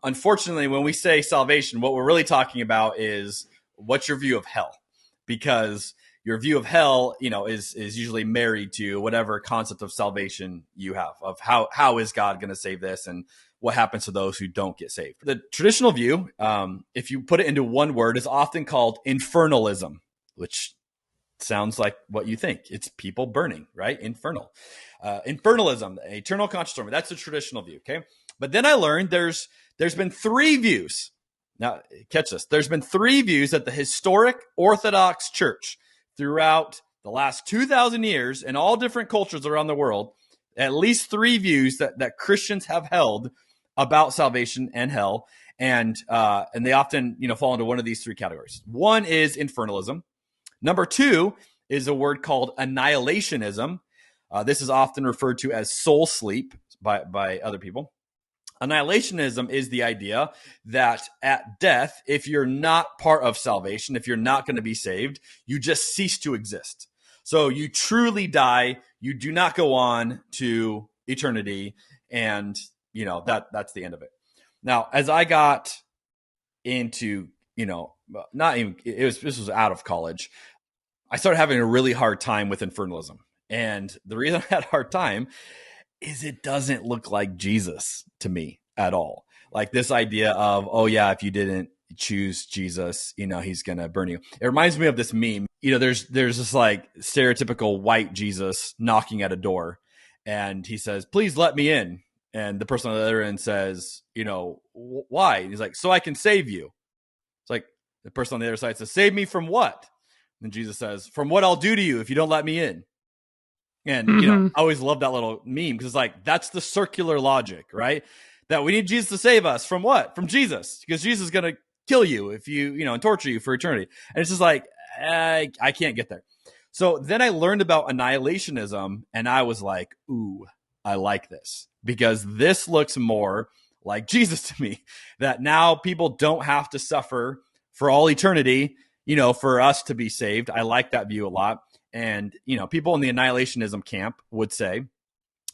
unfortunately, when we say salvation, what we're really talking about is what's your view of hell, because your view of hell, is usually married to whatever concept of salvation you have, of how is God going to save this and what happens to those who don't get saved. The traditional view, if you put it into one word, is often called infernalism, which sounds like what you think. It's people burning, right? Infernal. Infernalism, eternal conscious torment. That's the traditional view, okay? But then I learned there's been three views. Now, catch this. There's been three views that the historic Orthodox Church throughout the last 2,000 years in all different cultures around the world, at least three views that Christians have held about salvation and hell. And they often, fall into one of these three categories. One is infernalism. Number two is a word called annihilationism. This is often referred to as soul sleep by other people. Annihilationism is the idea that at death, if you're not part of salvation, if you're not going to be saved, you just cease to exist. So you truly die. You do not go on to eternity. And, that's the end of it. Now, as I got into, this was out of college, I started having a really hard time with infernalism. And the reason I had a hard time is it doesn't look like Jesus to me at all. Like this idea of, oh yeah, if you didn't choose Jesus, he's going to burn you. It reminds me of this meme. There's this like stereotypical white Jesus knocking at a door and he says, please let me in. And the person on the other end says, why? And he's like, so I can save you. It's like the person on the other side says, save me from what? And Jesus says, from what I'll do to you if you don't let me in. And, I always love that little meme because it's like, that's the circular logic, right? That we need Jesus to save us from what? From Jesus, because Jesus is going to kill you if you, and torture you for eternity. And it's just like, I can't get there. So then I learned about annihilationism and I was like, ooh, I like this because this looks more like Jesus to me, that now people don't have to suffer for all eternity, for us to be saved. I like that view a lot. And, people in the annihilationism camp would say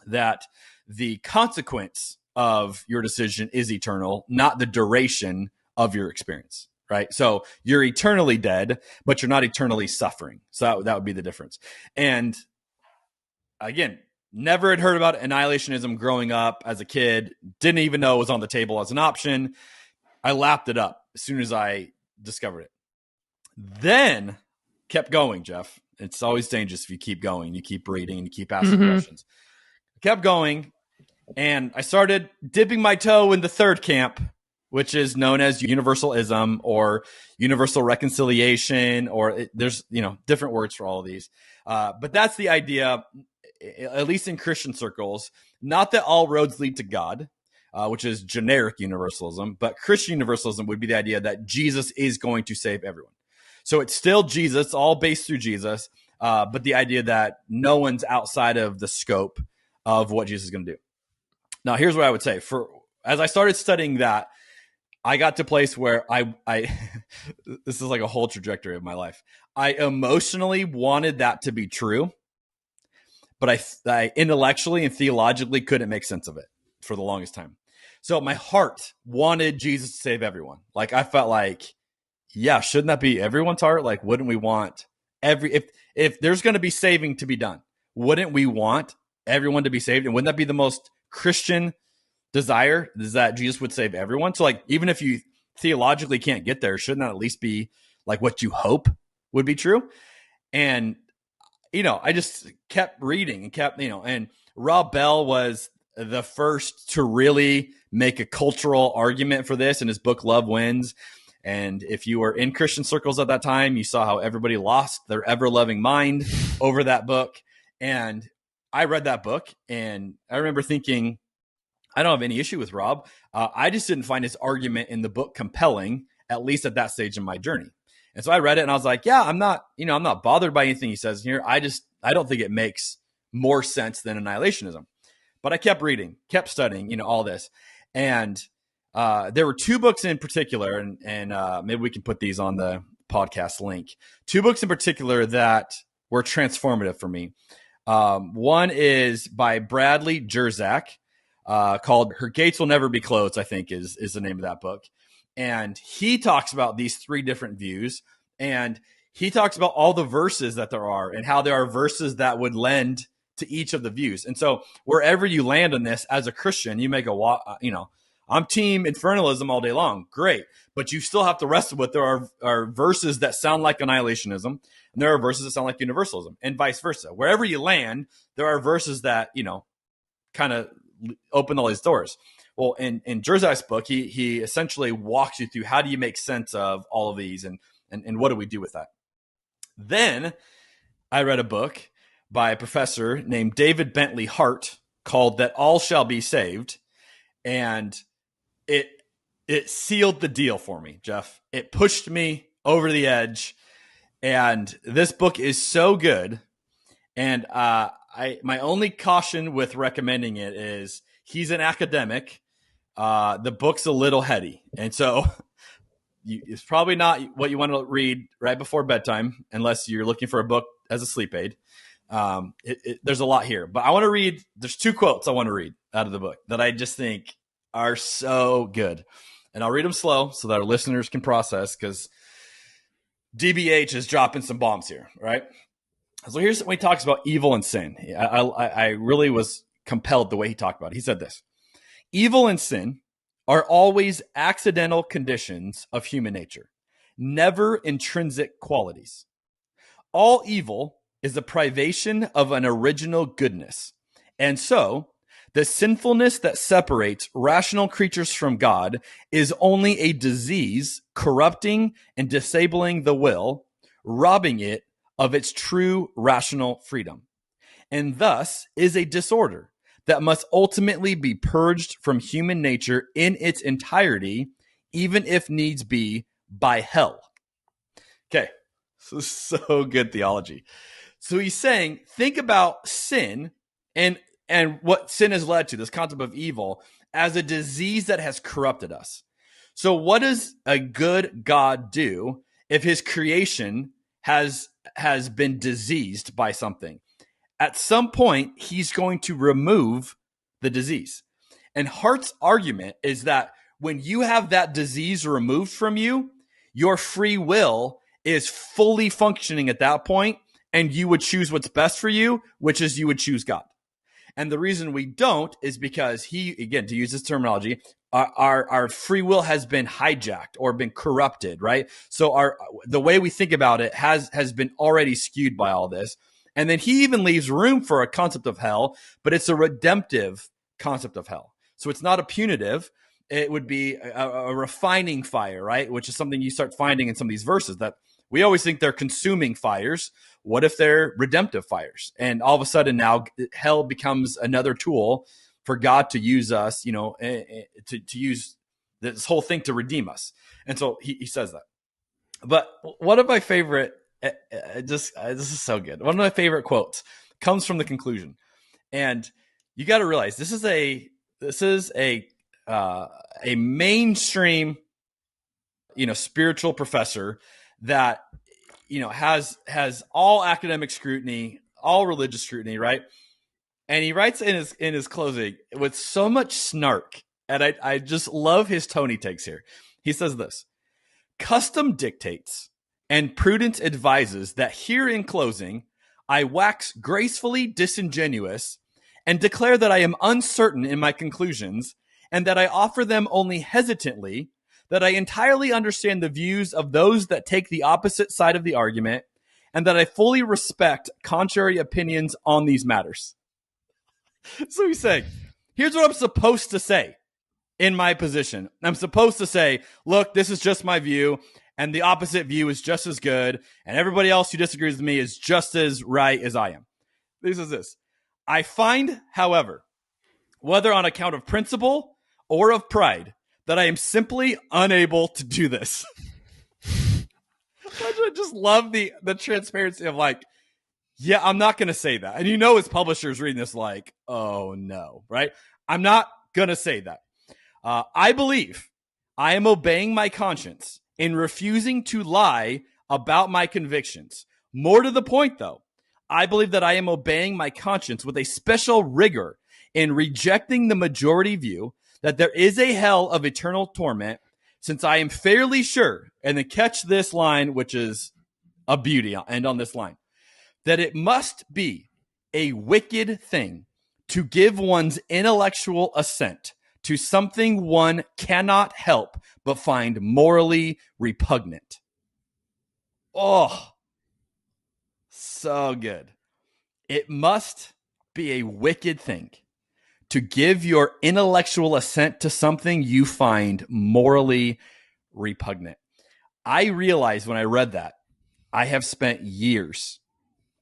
that the consequence of your decision is eternal, not the duration of your experience, right? So you're eternally dead, but you're not eternally suffering. So that would be the difference. And again, never had heard about annihilationism growing up as a kid. Didn't even know it was on the table as an option. I lapped it up as soon as I discovered it. Then kept going, Jeff. It's always dangerous if you keep going, you keep reading, and you keep asking questions. I kept going, and I started dipping my toe in the third camp, which is known as Universalism or universal reconciliation, or there's different words for all of these. But that's the idea, at least in Christian circles, not that all roads lead to God, which is generic universalism, but Christian universalism would be the idea that Jesus is going to save everyone. So it's still Jesus, all based through Jesus, but the idea that no one's outside of the scope of what Jesus is going to do. Now, here's what I would say. As I started studying that, I got to a place where I this is like a whole trajectory of my life. I emotionally wanted that to be true, but I intellectually and theologically couldn't make sense of it for the longest time. So my heart wanted Jesus to save everyone. Like I felt like, yeah, shouldn't that be everyone's heart? Like, wouldn't we want if there's going to be saving to be done, wouldn't we want everyone to be saved? And wouldn't that be the most Christian desire, is that Jesus would save everyone? So like, even if you theologically can't get there, shouldn't that at least be like what you hope would be true? And, I just kept reading and kept, and Rob Bell was the first to really make a cultural argument for this in his book, Love Wins. And if you were in Christian circles at that time, you saw how everybody lost their ever-loving mind over that book. And I read that book, and I remember thinking, I don't have any issue with Rob. I just didn't find his argument in the book compelling, at least at that stage in my journey. And so I read it, and I was like, yeah, I'm not bothered by anything he says here. I don't think it makes more sense than annihilationism. But I kept reading, kept studying, all this. And there were two books in particular, and maybe we can put these on the podcast link. Two books in particular that were transformative for me. One is by Bradley Jersak. called Her Gates Will Never Be Closed, I think is the name of that book. And he talks about these three different views. And he talks about all the verses that there are and how there are verses that would lend to each of the views. And so wherever you land on this as a Christian, you may go, I'm team infernalism all day long. Great. But you still have to wrestle with there are verses that sound like annihilationism, and there are verses that sound like universalism, and vice versa. Wherever you land, there are verses that, kind of open all these doors. Well, in Jerzai's book, he essentially walks you through how do you make sense of all of these and what do we do with that. Then I read a book by a professor named David Bentley Hart called That All Shall Be Saved. And it sealed the deal for me, Jeff. It pushed me over the edge. And this book is so good. And my only caution with recommending it is he's an academic. The book's a little heady. And so it's probably not what you want to read right before bedtime, unless you're looking for a book as a sleep aid. There's a lot here, but I want to read. There's two quotes I want to read out of the book that I just think are so good. And I'll read them slow so that our listeners can process, because DBH is dropping some bombs here, right? So here's when he talks about evil and sin. I really was compelled the way he talked about it. He said this: evil and sin are always accidental conditions of human nature, never intrinsic qualities. All evil is a privation of an original goodness. And so, the sinfulness that separates rational creatures from God is only a disease corrupting and disabling the will, robbing it of its true rational freedom, and thus is a disorder that must ultimately be purged from human nature in its entirety, even if needs be by hell. Okay, so good theology. So he's saying, think about sin and what sin has led to, this concept of evil, as a disease that has corrupted us. So what does a good God do if his creation has been diseased by something? At some point, he's going to remove the disease. And Hart's argument is that when you have that disease removed from you, your free will is fully functioning at that point, and you would choose what's best for you, which is you would choose God. And the reason we don't is because again, to use this terminology, our free will has been hijacked or been corrupted, right? So the way we think about it has been already skewed by all this. And then he even leaves room for a concept of hell, but it's a redemptive concept of hell. So it's not a punitive. It would be a refining fire, right? Which is something you start finding in some of these verses, that we always think they're consuming fires. What if they're redemptive fires? And all of a sudden now hell becomes another tool for God to use us, to use this whole thing to redeem us. And so he says that. But one of my favorite, this is so good. One of my favorite quotes comes from the conclusion. And you got to realize this is a mainstream, spiritual professor that, has all academic scrutiny, all religious scrutiny, right? And he writes in his closing with so much snark, and I just love his tone he takes here. He says this: custom dictates and prudence advises that here in closing, I wax gracefully disingenuous and declare that I am uncertain in my conclusions, and that I offer them only hesitantly, that I entirely understand the views of those that take the opposite side of the argument, and that I fully respect contrary opinions on these matters. So he's saying, here's what I'm supposed to say in my position. I'm supposed to say, look, this is just my view, and the opposite view is just as good, and everybody else who disagrees with me is just as right as I am. This is this. I find, however, whether on account of principle or of pride, that I am simply unable to do this. I just love the transparency of yeah, I'm not going to say that. And his publisher's reading this like, oh no, right? I'm not going to say that. I believe I am obeying my conscience in refusing to lie about my convictions. More to the point, though, I believe that I am obeying my conscience with a special rigor in rejecting the majority view that there is a hell of eternal torment, since I am fairly sure, and then catch this line, which is a beauty, I'll end on this line, that it must be a wicked thing to give one's intellectual assent to something one cannot help but find morally repugnant. Oh, so good. It must be a wicked thing to give your intellectual assent to something you find morally repugnant. I realized when I read that, I have spent years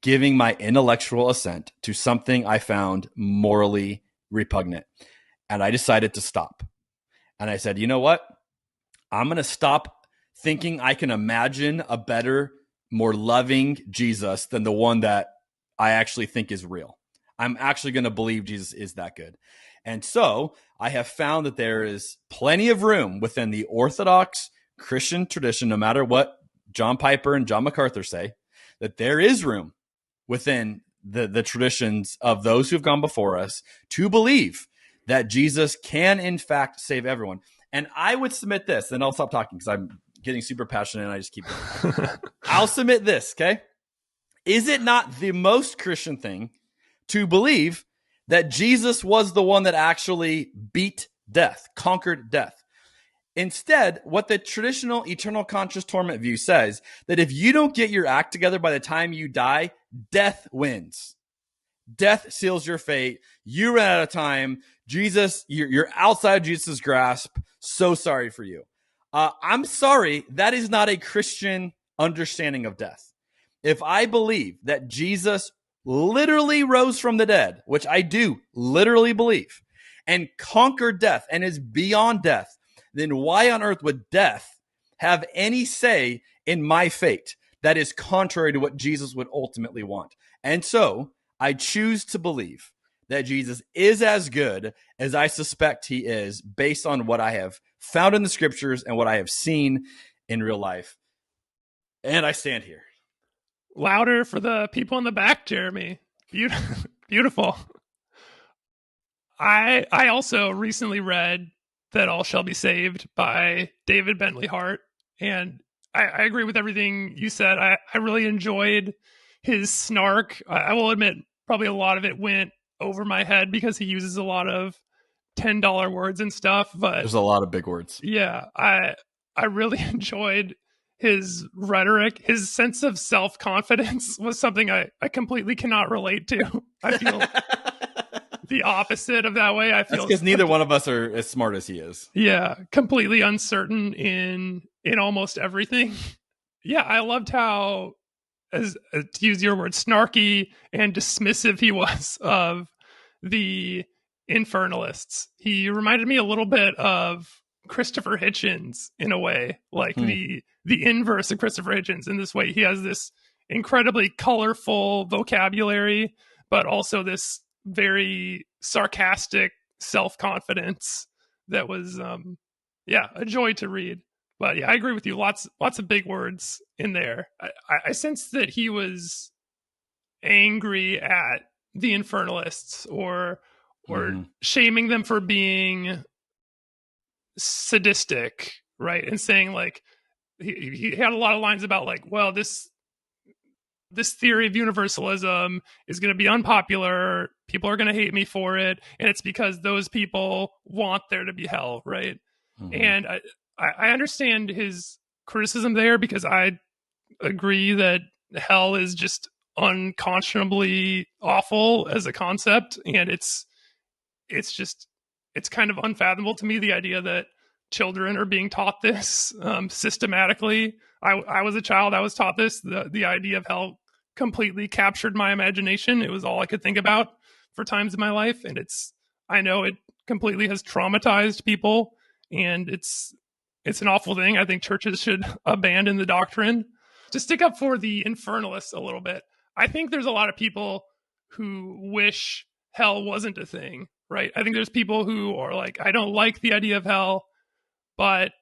giving my intellectual assent to something I found morally repugnant. And I decided to stop. And I said, you know what? I'm going to stop thinking I can imagine a better, more loving Jesus than the one that I actually think is real. I'm actually going to believe Jesus is that good. And so I have found that there is plenty of room within the Orthodox Christian tradition, no matter what John Piper and John MacArthur say, that there is room within the traditions of those who have gone before us to believe that Jesus can, in fact, save everyone. And I would submit this, and I'll stop talking because I'm getting super passionate and I just keep going. I'll submit this, okay? Is it not the most Christian thing to believe that Jesus was the one that actually beat death, conquered death? Instead, what the traditional eternal conscious torment view says, that if you don't get your act together by the time you die, death wins. Death seals your fate. You ran out of time. Jesus, you're outside Jesus' grasp. So sorry for you. I'm sorry. That is not a Christian understanding of death. If I believe that Jesus literally rose from the dead, which I do literally believe, and conquered death and is beyond death, then why on earth would death have any say in my fate that is contrary to what Jesus would ultimately want? And so I choose to believe that Jesus is as good as I suspect he is, based on what I have found in the scriptures and what I have seen in real life. And I stand here. Louder for the people in the back, Jeremy. Beautiful. I also recently read That All Shall Be Saved by David Bentley Hart, and I agree with everything you said. I really enjoyed his snark. I will admit, probably a lot of it went over my head because he uses a lot of $10 words and stuff. But there's a lot of big words. Yeah, I really enjoyed his rhetoric. His sense of self-confidence was something I completely cannot relate to. I feel the opposite of that way. I feel because neither one of us are as smart as he is. Yeah, completely uncertain in almost everything. Yeah, I loved how, as to use your word, snarky and dismissive he was of the infernalists. He reminded me a little bit of Christopher Hitchens in a way, like the inverse of Christopher Hitchens. In this way, he has this incredibly colorful vocabulary, but also this very sarcastic self-confidence that was a joy to read. But yeah, I agree with you. Lots of big words in there. I sense that he was angry at the infernalists or shaming them for being sadistic, right? And saying like he had a lot of lines about like, well, this theory of universalism is going to be unpopular. People are going to hate me for it. And it's because those people want there to be hell, right? Mm-hmm. And I understand his criticism there, because I agree that hell is just unconscionably awful as a concept. And it's kind of unfathomable to me, the idea that children are being taught this systematically. I was a child. I was taught this. The idea of hell completely captured my imagination. It was all I could think about for times in my life. And I know it completely has traumatized people, and it's an awful thing. I think churches should abandon the doctrine. To stick up for the infernalists a little bit, I think there's a lot of people who wish hell wasn't a thing, right? I think there's people who are like, I don't like the idea of hell, but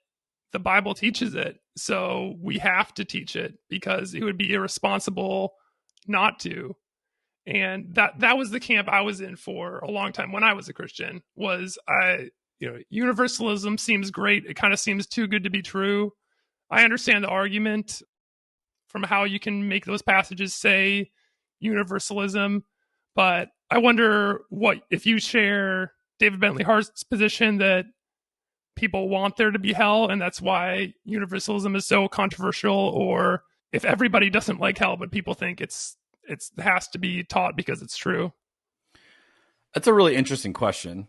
the Bible teaches it, so we have to teach it because it would be irresponsible not to. And that was the camp I was in for a long time when I was a Christian. Universalism seems great. It kind of seems too good to be true. I understand the argument from how you can make those passages say universalism, but I wonder what if you share David Bentley Hart's position that people want there to be hell, and that's why universalism is so controversial, or if everybody doesn't like hell, but people think it has to be taught because it's true. That's a really interesting question.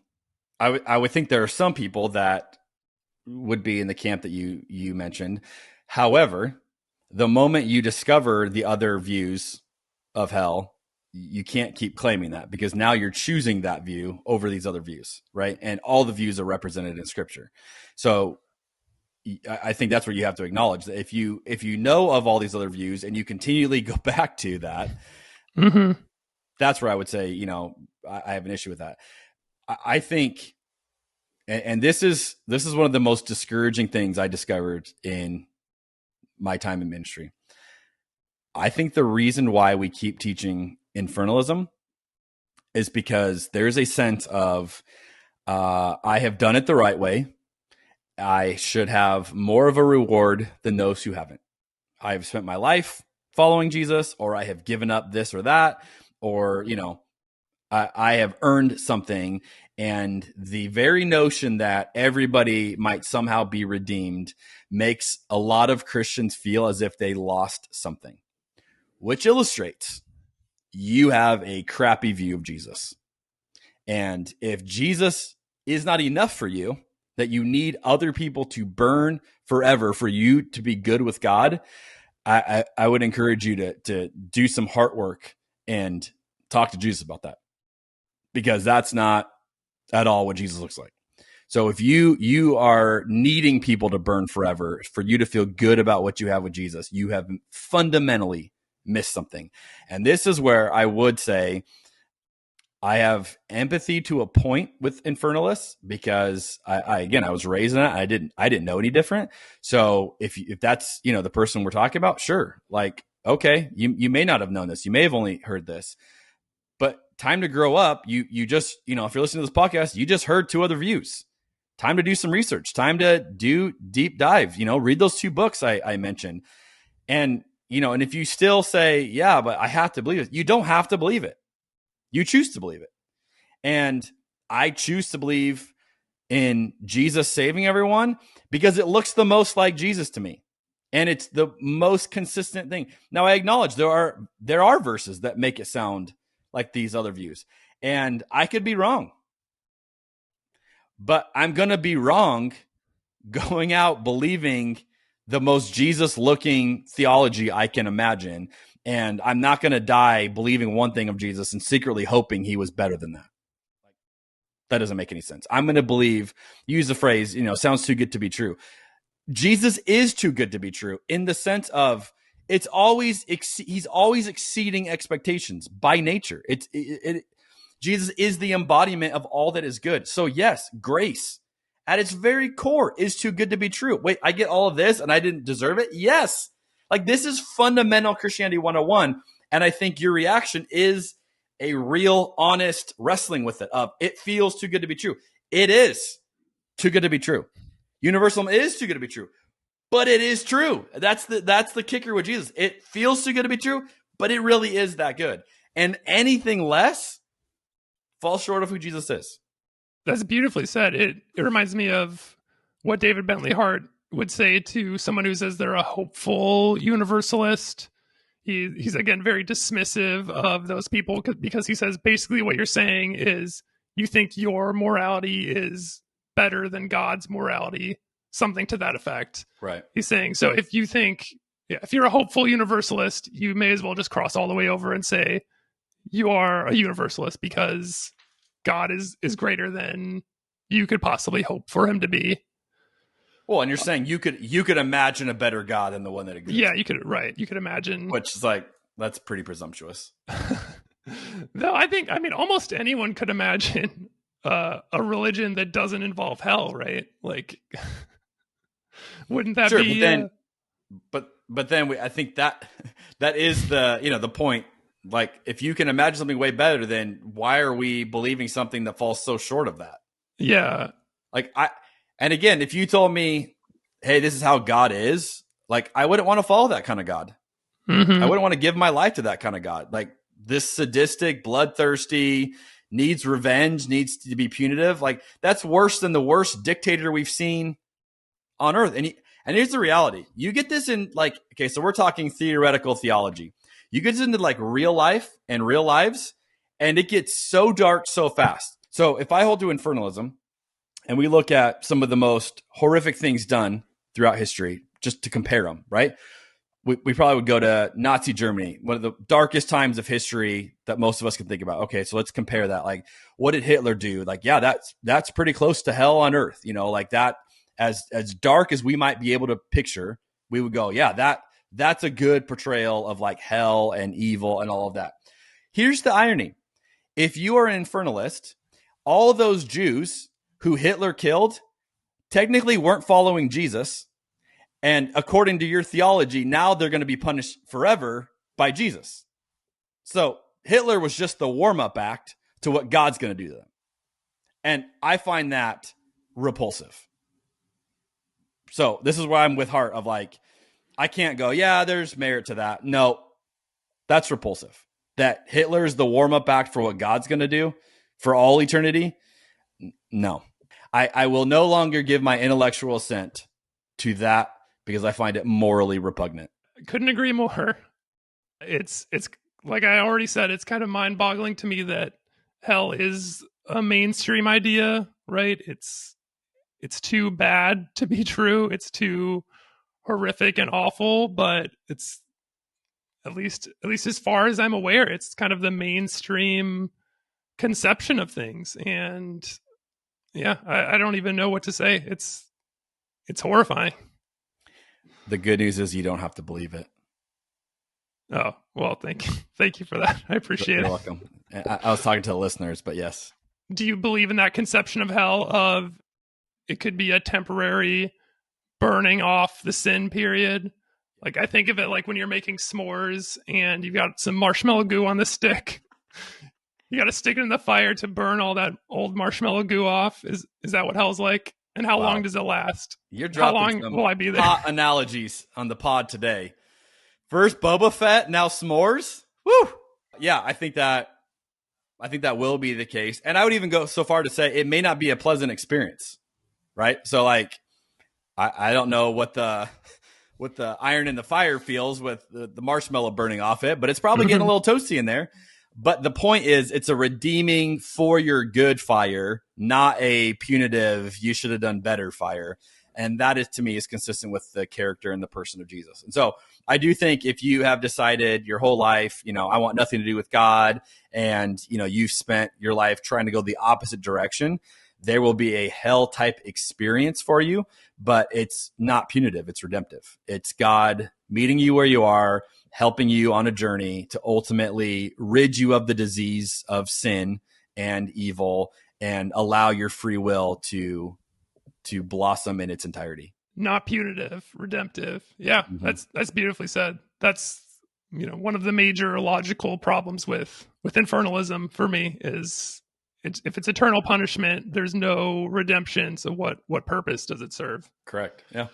I would think there are some people that would be in the camp that you mentioned. However, the moment you discover the other views of hell, you can't keep claiming that, because now you're choosing that view over these other views, right? And all the views are represented in Scripture. So I think that's where you have to acknowledge that if you know of all these other views and you continually go back to that, mm-hmm. That's where I would say, I have an issue with that. I think, and this is one of the most discouraging things I discovered in my time in ministry. I think the reason why we keep teaching infernalism is because there's a sense of, I have done it the right way. I should have more of a reward than those who haven't. I have spent my life following Jesus, or I have given up this or that, or, I have earned something. And the very notion that everybody might somehow be redeemed makes a lot of Christians feel as if they lost something, which illustrates you have a crappy view of Jesus. And if Jesus is not enough for you, that you need other people to burn forever for you to be good with God, I would encourage you to do some heart work and talk to Jesus about that, because that's not at all what Jesus looks like. So if you are needing people to burn forever for you to feel good about what you have with Jesus, you have fundamentally missed something. And this is where I would say I have empathy to a point with infernalists, because I was raised in it. I didn't know any different. So if that's, the person we're talking about, sure. Like, okay, you may not have known this. You may have only heard this, but time to grow up. You just, if you're listening to this podcast, you just heard two other views. Time to do some research, time to do deep dive, read those 2 books I mentioned. And, and if you still say, yeah, but I have to believe it, you don't have to believe it. You choose to believe it. And I choose to believe in Jesus saving everyone because it looks the most like Jesus to me. And it's the most consistent thing. Now, I acknowledge there are verses that make it sound like these other views. And I could be wrong. But I'm going to be wrong going out believing the most Jesus-looking theology I can imagine. And I'm not going to die believing one thing of Jesus and secretly hoping he was better than that. That doesn't make any sense. I'm going to believe, use the phrase, sounds too good to be true. Jesus is too good to be true in the sense of he's always exceeding expectations by nature. Jesus is the embodiment of all that is good. So yes, grace at its very core is too good to be true. Wait, I get all of this and I didn't deserve it? Yes. Like, this is fundamental Christianity 101. And I think your reaction is a real, honest wrestling with it of, it feels too good to be true. It is too good to be true. Universalism is too good to be true, but it is true. That's the kicker with Jesus. It feels too good to be true, but it really is that good. And anything less falls short of who Jesus is. That's beautifully said. It reminds me of what David Bentley Hart would say to someone who says they're a hopeful universalist. He's again very dismissive of those people because he says basically what you're saying is you think your morality is better than God's morality, something to that effect. Right. He's saying, so if you think, if you're a hopeful universalist, you may as well just cross all the way over and say you are a universalist because God is greater than you could possibly hope for him to be. Well, and you're saying you could imagine a better God than the one that exists. Yeah, you could imagine. Which is like, that's pretty presumptuous. No, I mean, almost anyone could imagine a religion that doesn't involve hell, right? Like, wouldn't that be? But then I think that is the the point Like, if you can imagine something way better, then why are we believing something that falls so short of that? Yeah. Like, and again, if you told me, hey, this is how God is, like, I wouldn't want to follow that kind of God. I wouldn't want to give my life to that kind of God. Like, this sadistic, bloodthirsty, needs revenge, needs to be punitive. Like, that's worse than the worst dictator we've seen on earth. And here's the reality. You get this in, like, okay, so we're talking theoretical theology. You get into like real life and real lives, and it gets so dark so fast. So if I hold to infernalism and we look at some of the most horrific things done throughout history, just to compare them, right? We probably would go to Nazi Germany, one of the darkest times of history that most of us can think about. Okay, so let's compare that. Like, what did Hitler do? Like, yeah, that's pretty close to hell on earth. You know, like that, as dark as we might be able to picture, we would go, yeah, that's a good portrayal of like hell and evil and all of that. Here's the irony. If you are an infernalist, all of those Jews who Hitler killed technically weren't following Jesus. And according to your theology, now they're going to be punished forever by Jesus. So Hitler was just the warm-up act to what God's going to do to them. And I find that repulsive. So this is where I'm with Hart of like, I can't go, yeah, there's merit to that. No, that's repulsive. That Hitler is the warm-up act for what God's going to do for all eternity. No, I will no longer give my intellectual assent to that, because I find it morally repugnant. Couldn't agree more. It's like I already said, it's kind of mind-boggling to me that hell is a mainstream idea, right? It's too bad to be true. It's too horrific and awful, but it's at least as far as I'm aware, it's kind of the mainstream conception of things. And yeah, I don't even know what to say. It's horrifying. The good news is you don't have to believe it. Oh, well, thank you for that. I appreciate it. You're welcome. I was talking to the listeners, but yes. Do you believe in that conception of hell of it could be a temporary burning off the sin period? Like, I think of it like when you're making s'mores and you've got some marshmallow goo on the stick. You got to stick it in the fire to burn all that old marshmallow goo off. Is that what hell's like? And how long does it last? You're dropping how long some will I be there? hot analogies on the pod today. First Boba Fett, now s'mores. Woo! Yeah, I think that will be the case. And I would even go so far to say it may not be a pleasant experience, right? So like, I don't know what the iron in the fire feels with the marshmallow burning off it, but it's probably getting a little toasty in there. But the point is, it's a redeeming for your good fire, not a punitive, you should have done better fire. And that is, to me, is consistent with the character and the person of Jesus. And so I do think if you have decided your whole life, I want nothing to do with God, and, you've spent your life trying to go the opposite direction, there will be a hell type experience for you, but it's not punitive. It's redemptive. It's God meeting you where you are, helping you on a journey to ultimately rid you of the disease of sin and evil and allow your free will to blossom in its entirety. Not punitive, redemptive. Yeah, that's beautifully said. That's one of the major logical problems with infernalism for me is if it's eternal punishment, there's no redemption. So what purpose does it serve? Correct. Yeah.